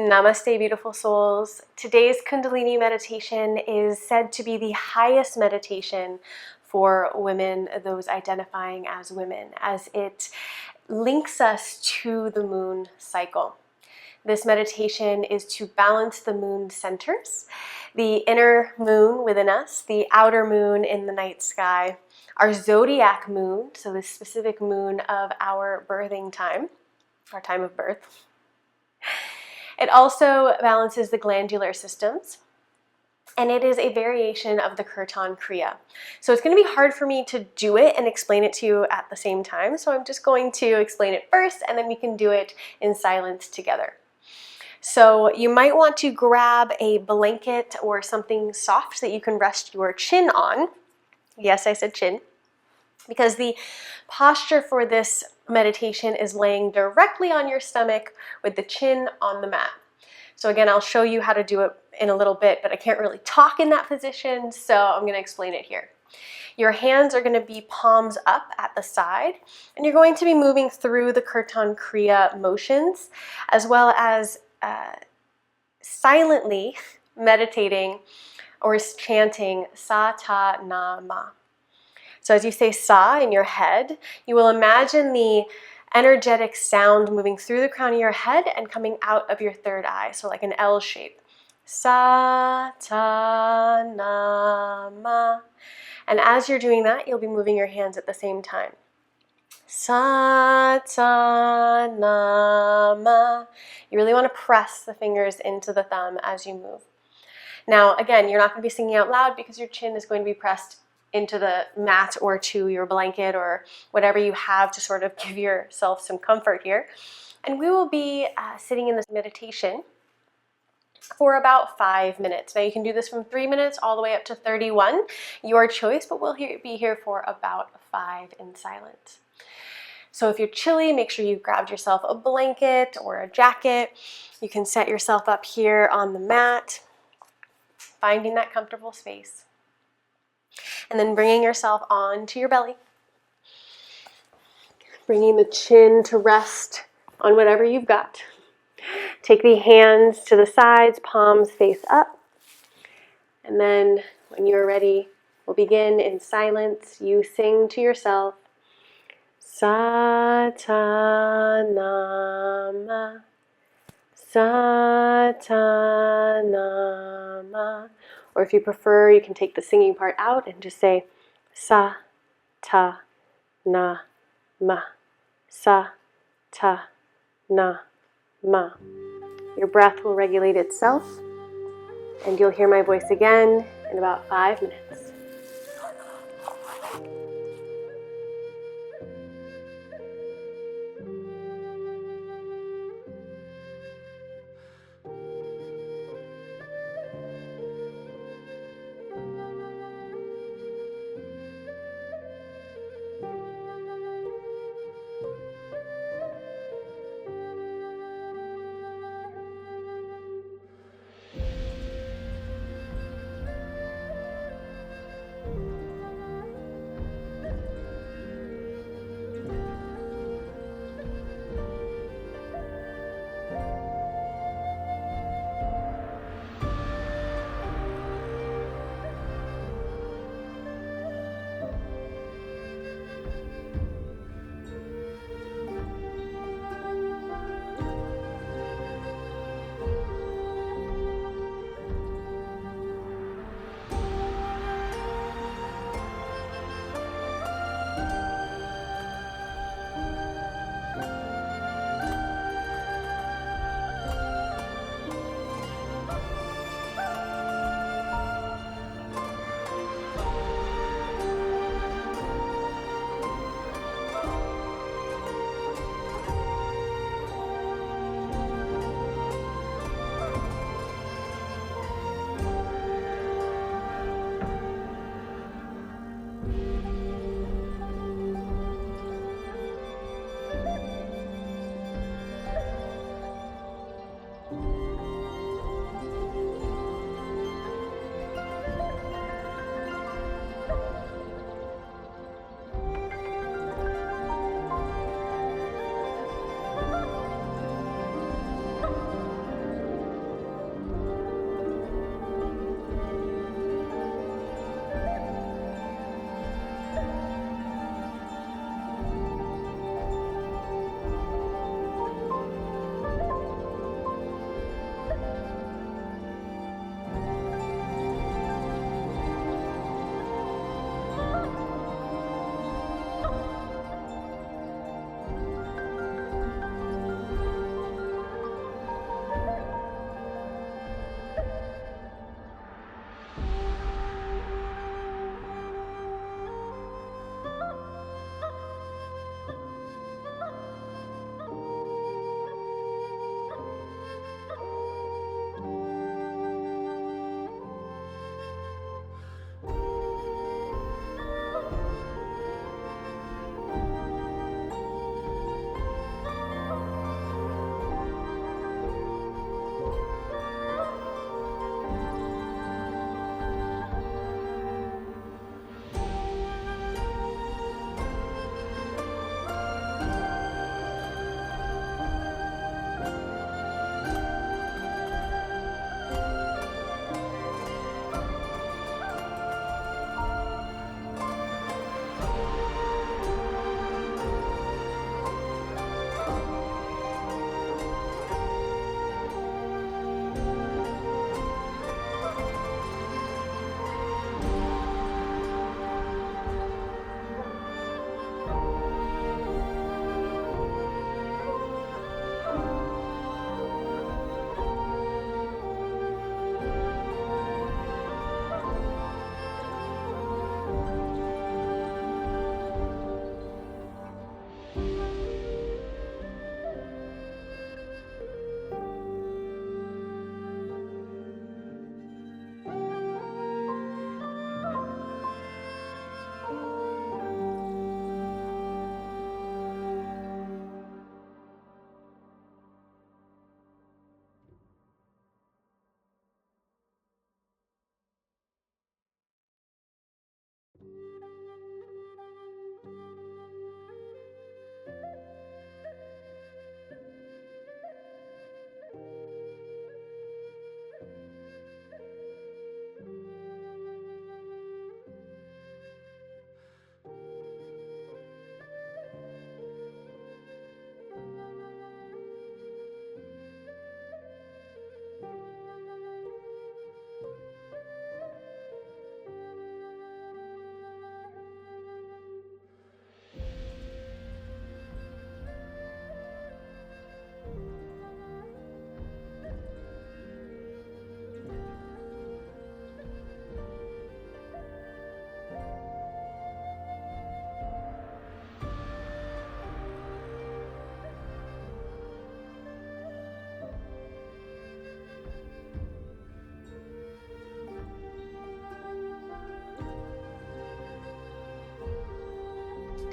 Namaste, beautiful souls. Today's Kundalini meditation is said to be the highest meditation for women, those identifying as women, as it links us to the moon cycle. This meditation is to balance the moon centers, the inner moon within us, the outer moon in the night sky, our zodiac moon, so the specific moon of our birthing time, our time of birth. It also balances the glandular systems, and it is a variation of the Kirtan Krya. So it's going to be hard for me to do it and explain it to you at the same time, so I'm just going to explain it first, and then we can do it in silence together. So you might want to grab a blanket or something soft that you can rest your chin on. Yes, I said chin. Because the posture for this meditation is laying directly on your stomach with the chin on the mat. So again, I'll show you how to do it in a little bit, but I can't really talk in that position, so I'm going to explain it here. Your hands are going to be palms up at the side, and you're going to be moving through the Kirtan Krya motions, as well as silently meditating or chanting Sa Ta Na Ma. So as you say sa in your head, you will imagine the energetic sound moving through the crown of your head and coming out of your third eye, so like an L shape. Sa ta na ma. And as you're doing that, you'll be moving your hands at the same time. Sa ta na ma. You really want to press the fingers into the thumb as you move. Now, again, you're not going to be singing out loud because your chin is going to be pressed into the mat or to your blanket or whatever you have to sort of give yourself some comfort here. And we will be sitting in this meditation for about 5 minutes. Now you can do this from 3 minutes all the way up to 31, your choice, but we'll be here for about 5 in silence. So if you're chilly, make sure you've grabbed yourself a blanket or a jacket. You can set yourself up here on the mat, finding that comfortable space. And then bringing yourself onto your belly. Bringing the chin to rest on whatever you've got. Take the hands to the sides, palms face up. And then when you're ready, we'll begin in silence. You sing to yourself, Sa Ta Na Ma, Sa Ta Na Ma. Or if you prefer, you can take the singing part out and just say Sa Ta Na Ma, Sa Ta Na Ma. Your breath will regulate itself, and you'll hear my voice again in about 5 minutes.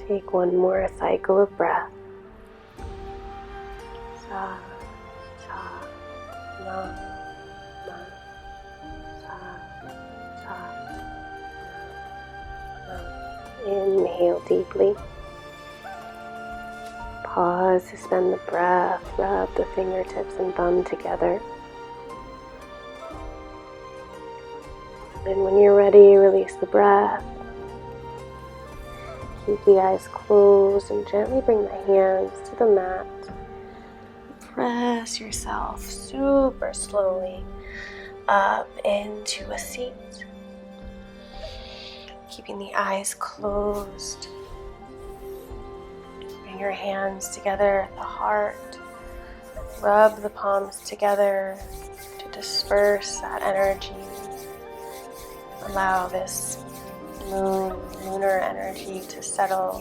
Take one more cycle of breath. Sa, ta, na, na, sa, ta, na. Inhale deeply. Pause, suspend the breath, rub the fingertips and thumb together. And when you're ready, release the breath. Keep the eyes closed and gently bring the hands to the mat. Press yourself super slowly up into a seat. Keeping the eyes closed. Bring your hands together at the heart. Rub the palms together to disperse that energy. Allow this lunar energy to settle,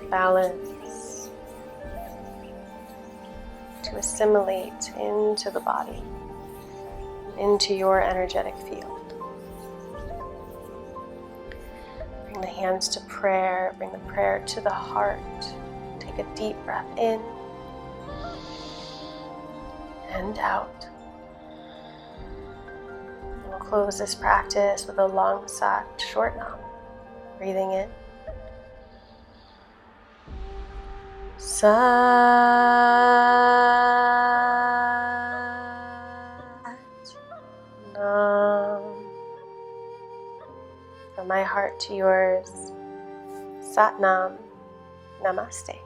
balance, to assimilate into the body, into your energetic field. Bring the hands to prayer, bring the prayer to the heart. Take a deep breath in and out. We'll close this practice with a long sat, short nam. Breathing in. Sat nam. From my heart to yours, Sat Nam. Namaste.